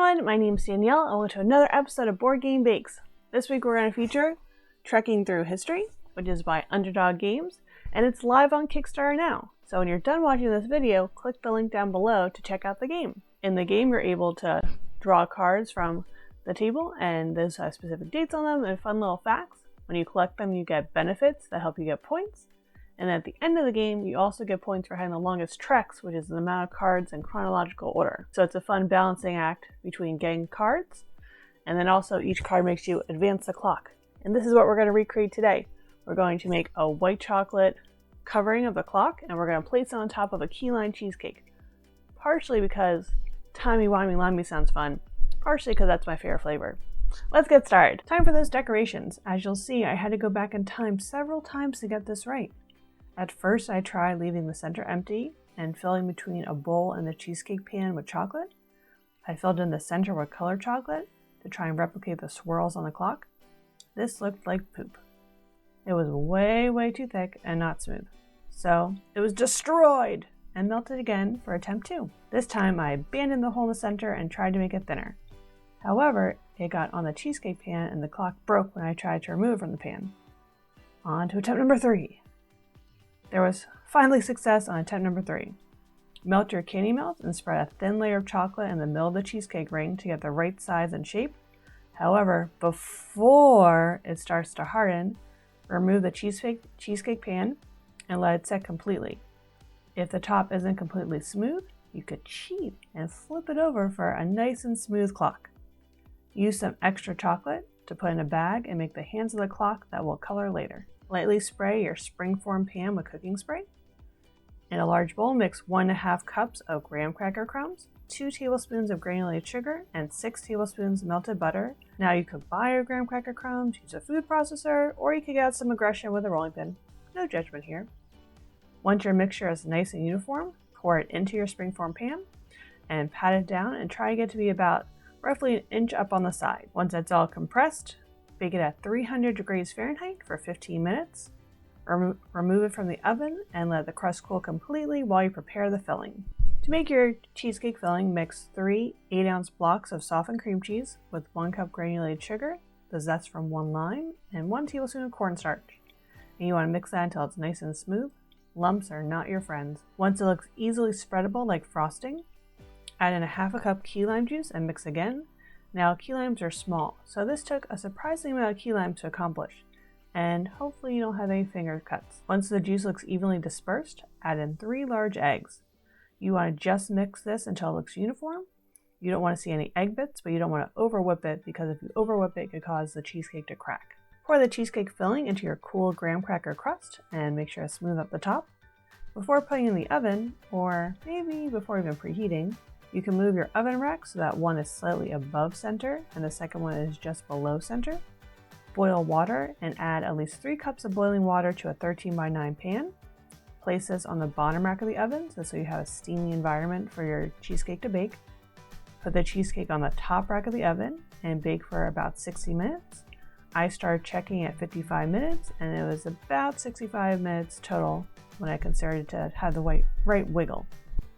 everyone, my name's Danielle and welcome to another episode of Board Game Bakes. This week we're going to feature Trekking Through History, which is by Underdog Games, and it's live on Kickstarter now. So when you're done watching this video, click the link down below to check out the game. In the game, you're able to draw cards from the table, and those have specific dates on them and fun little facts. When you collect them, you get benefits that help you get points. And at the end of the game, you also get points for having the longest treks, which is the amount of cards in chronological order. So it's a fun balancing act between getting cards, and then also each card makes you advance the clock. And this is what we're going to recreate today. We're going to make a white chocolate covering of the clock, and we're going to place it on top of a key lime cheesecake. Partially because timey-wimey-limey sounds fun, partially because that's my favorite flavor. Let's get started. Time for those decorations. As you'll see, I had to go back in time several times to get this right. At first, I tried leaving the center empty and filling between a bowl and the cheesecake pan with chocolate. I filled in the center with colored chocolate to try and replicate the swirls on the clock. This looked like poop. It was way too thick and not smooth. So it was destroyed and melted again for attempt 2. This time I abandoned the hole in the center and tried to make it thinner. However, it got on the cheesecake pan and the clock broke when I tried to remove it from the pan. On to attempt number 3. There was finally success on attempt number 3. Melt your candy melt and spread a thin layer of chocolate in the middle of the cheesecake ring to get the right size and shape. However, before it starts to harden, remove the cheesecake pan and let it set completely. If the top isn't completely smooth, you could cheat and flip it over for a nice and smooth clock. Use some extra chocolate to put in a bag and make the hands of the clock that will color later. Lightly spray your springform pan with cooking spray. In a large bowl, mix 1.5 cups of graham cracker crumbs, 2 tablespoons of granulated sugar, and 6 tablespoons of melted butter. Now you could buy your graham cracker crumbs, use a food processor, or you could get out some aggression with a rolling pin. No judgment here. Once your mixture is nice and uniform, pour it into your springform pan and pat it down and try to get to be about roughly an inch up on the side. Once it's all compressed, bake it at 300 degrees Fahrenheit for 15 minutes. Remove it from the oven and let the crust cool completely while you prepare the filling. To make your cheesecake filling, mix 3 8-ounce blocks of softened cream cheese with 1 cup granulated sugar, the zest from 1 lime, and 1 tablespoon of cornstarch. And you want to mix that until it's nice and smooth. Lumps are not your friends. Once it looks easily spreadable like frosting, add in 1/2 cup key lime juice and mix again. Now, key limes are small, so this took a surprising amount of key lime to accomplish, and hopefully you don't have any finger cuts. Once the juice looks evenly dispersed, add in 3 large eggs. You want to just mix this until it looks uniform. You don't want to see any egg bits, but you don't want to over whip it because if you over whip it could cause the cheesecake to crack. Pour the cheesecake filling into your cool graham cracker crust and make sure to smooth up the top. Before putting in the oven, or maybe before even preheating, you can move your oven rack so that one is slightly above center and the second one is just below center. Boil water and add at least 3 cups of boiling water to a 13x9 pan. Place this on the bottom rack of the oven so you have a steamy environment for your cheesecake to bake. Put the cheesecake on the top rack of the oven and bake for about 60 minutes. I started checking at 55 minutes and it was about 65 minutes total when I considered it to have the right wiggle.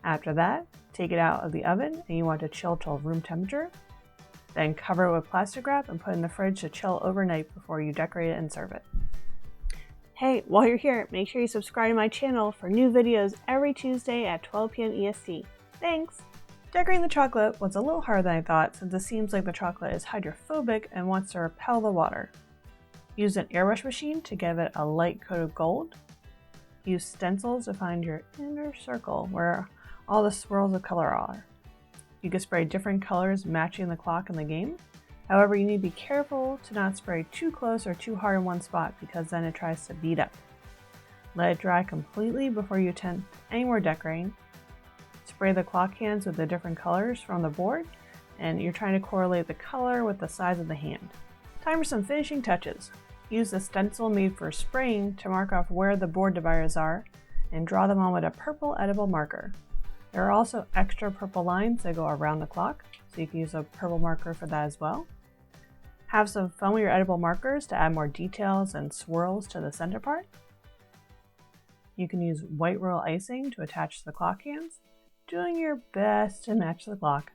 After that, take it out of the oven and you want to chill till room temperature. Then cover it with plastic wrap and put it in the fridge to chill overnight before you decorate it and serve it. Hey, while you're here, make sure you subscribe to my channel for new videos every Tuesday at 12 p.m. EST. Thanks! Decorating the chocolate was a little harder than I thought since it seems like the chocolate is hydrophobic and wants to repel the water. Use an airbrush machine to give it a light coat of gold. Use stencils to find your inner circle where all the swirls of color are. You can spray different colors matching the clock in the game. However, you need to be careful to not spray too close or too hard in one spot because then it tries to bead up. Let it dry completely before you attempt any more decorating. Spray the clock hands with the different colors from the board, and you're trying to correlate the color with the size of the hand. Time for some finishing touches. Use the stencil made for spraying to mark off where the board dividers are and draw them on with a purple edible marker. There are also extra purple lines that go around the clock, so you can use a purple marker for that as well. Have some fun with your edible markers to add more details and swirls to the center part. You can use white royal icing to attach to the clock hands, doing your best to match the clock.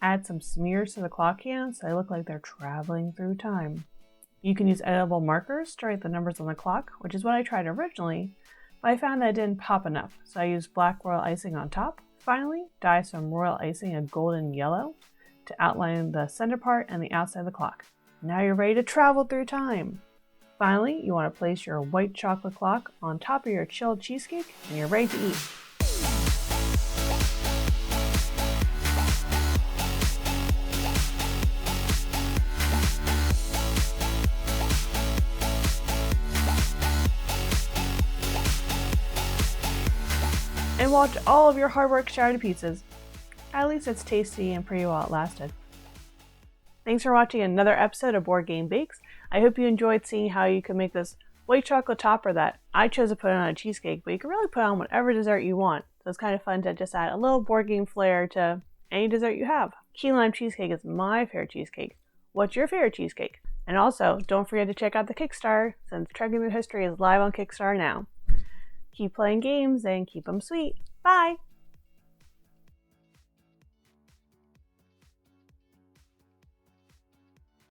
Add some smears to the clock hands so they look like they're traveling through time. You can use editable markers to write the numbers on the clock, which is what I tried originally, but I found that it didn't pop enough, so I used black royal icing on top. Finally, dye some royal icing a golden yellow to outline the center part and the outside of the clock. Now you're ready to travel through time! Finally, you want to place your white chocolate clock on top of your chilled cheesecake and you're ready to eat. And watch all of your hard work showered to pieces. At least it's tasty and pretty while it lasted. Thanks for watching another episode of Board Game Bakes. I hope you enjoyed seeing how you can make this white chocolate topper that I chose to put on a cheesecake, but you can really put on whatever dessert you want. So it's kind of fun to just add a little board game flair to any dessert you have. Key Lime Cheesecake is my favorite cheesecake. What's your favorite cheesecake? And also, don't forget to check out the Kickstarter, since Trekking Through History is live on Kickstarter now. Keep playing games and keep them sweet. Bye!